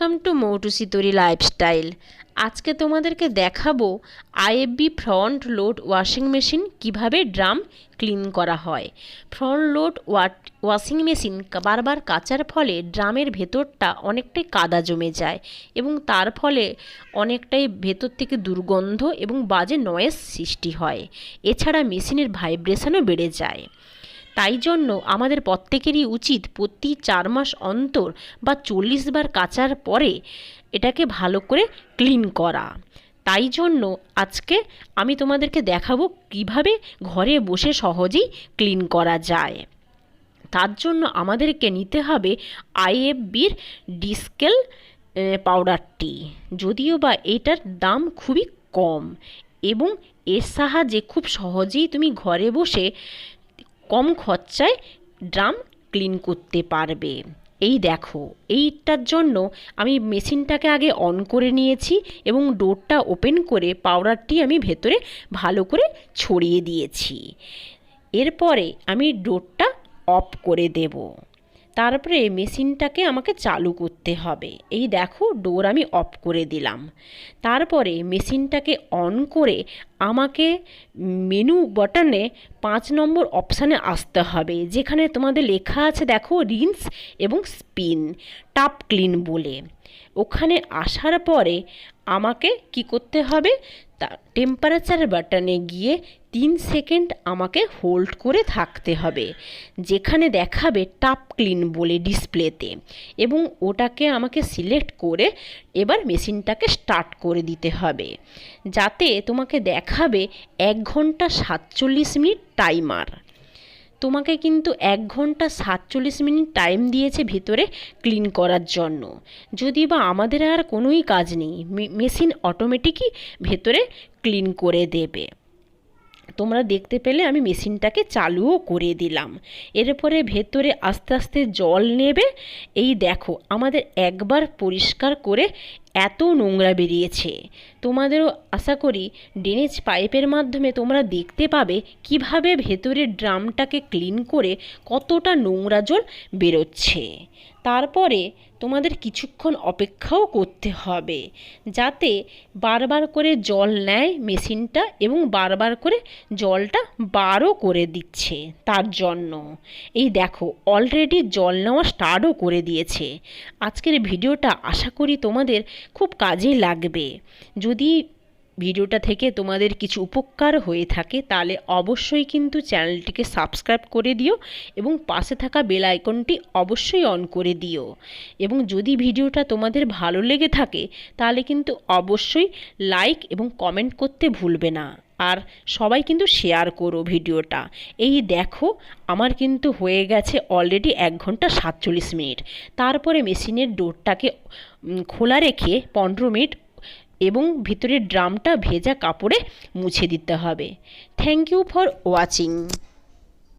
Welcome to Moutushi তরি lifestyle. আজকে তোমাদেরকে দেখাবো IFB front load washing machine কিভাবে ড্রাম ক্লিন করা হয়। ফ্রন্ট লোড ওয়াশিং মেশিন বারবার কাচার ফলে ড্রামের ভেতরটা অনেকটাই কাদা জমে যায় এবং তার ফলে অনেকটাই ভেতর থেকে দুর্গন্ধ এবং বাজে নয়েজ সৃষ্টি হয়। এছাড়া মেশিনের ভাইব্রেশনও বেড়ে যায়। তাই জন্য আমাদের প্রত্যেকেরই উচিত প্রতি 4 মাস অন্তর বা 40 বার কাচার পরে এটাকে ভালো করে ক্লিন করা। তাই জন্য আজকে আমি তোমাদেরকে দেখাবো কিভাবে ঘরে বসে সহজেই ক্লিন করা যায়। তার জন্য আমাদেরকে নিতে হবে আইএফবির ডিসকেল পাউডারটি। যদিও বা এটার দাম খুবই কম এবং এর সাহায্যে খুব সহজেই তুমি ঘরে বসে কম খরচায় ড্রাম ক্লিন করতে পারবে। এই দেখো, এইটার জন্য আমি মেশিনটাকে আগে অন করে নিয়েছি এবং ডোরটা ওপেন করে পাউডারটি আমি ভেতরে ভালো করে ছড়িয়ে দিয়েছি। এরপরে আমি ডোরটা অফ করে দেব। তারপরে মেশিনটাকে আমাকে চালু করতে হবে। এই দেখো, ডোর আমি অফ করে দিলাম। তারপরে মেশিনটাকে অন করে আমাকে মেনু বাটনে 5 নম্বর অপশানে আসতে হবে, যেখানে তোমাদের লেখা আছে দেখো রিন্স এবং স্পিন টাপ ক্লিন বলে। ওখানে আসার পরে আমাকে কি করতে হবে, টেম্পারেচার বাটনে গিয়ে 3 সেকেন্ড আমাকে হোল্ড করে থাকতে হবে, যেখানে দেখাবে টাপ ক্লিন বলে ডিসপ্লেতে, এবং ওটাকে আমাকে সিলেক্ট করে এবার মেশিনটাকে স্টার্ট করে দিতে হবে, যাতে তোমাকে দেখাবে 1 ঘন্টা 47 মিনিট টাইমার। তোমাকে কিন্তু 1 ঘন্টা 47 মিনিট টাইম দিয়েছে ভেতরে ক্লিন করার জন্য। যদি বা আমাদের আর কোনোই কাজ নেই, মেশিন অটোমেটিকই ভেতরে ক্লিন করে দেবে। তোমরা দেখতে পেলে আমি মেশিনটাকে চালুও করে দিলাম। এরপরে ভেতরে আস্তে আস্তে জল নেবে। এই দেখো, আমাদের একবার পরিষ্কার করে এত নোংরা বেরিয়েছে। তোমাদেরও আশা করি ড্রেনেজ পাইপের মাধ্যমে তোমরা দেখতে পাবে কিভাবে ভেতরের ড্রামটাকে ক্লিন করে কতটা নোংরা জল বেরোচ্ছে। তারপরে তোমাদের কিছুক্ষণ অপেক্ষাও করতে হবে, যাতে বারবার করে জল নেয় মেশিনটা এবং বারবার করে জলটা বারও করে দিচ্ছে। তার জন্য এই দেখো, অলরেডি জল নেওয়া স্টার্টও করে দিয়েছে। আজকের ভিডিওটা আশা করি তোমাদের খুব কাজে লাগবে। যদি ভিডিওটা থেকে তোমাদের কিছু উপকার হয়ে থাকে তাহলে অবশ্যই কিন্তু চ্যানেলটিকে সাবস্ক্রাইব করে দিও এবং পাশে থাকা বেল আইকনটি অবশ্যই অন করে দিও। এবং যদি ভিডিওটা তোমাদের ভালো লেগে থাকে তাহলে কিন্তু অবশ্যই লাইক এবং কমেন্ট করতে ভুলবে না। আর সবাই কিন্তু শেয়ার করো ভিডিওটা। এই দেখো, আমার কিন্তু হয়ে গেছে অলরেডি 1 ঘন্টা 47 মিনিট। তারপরে মেশিনের ডোরটাকে খোলা রেখে 15 মিনিট এবং ভিতরের ড্রামটা ভেজা কাপড়ে মুছে দিতে হবে। Thank you for watching.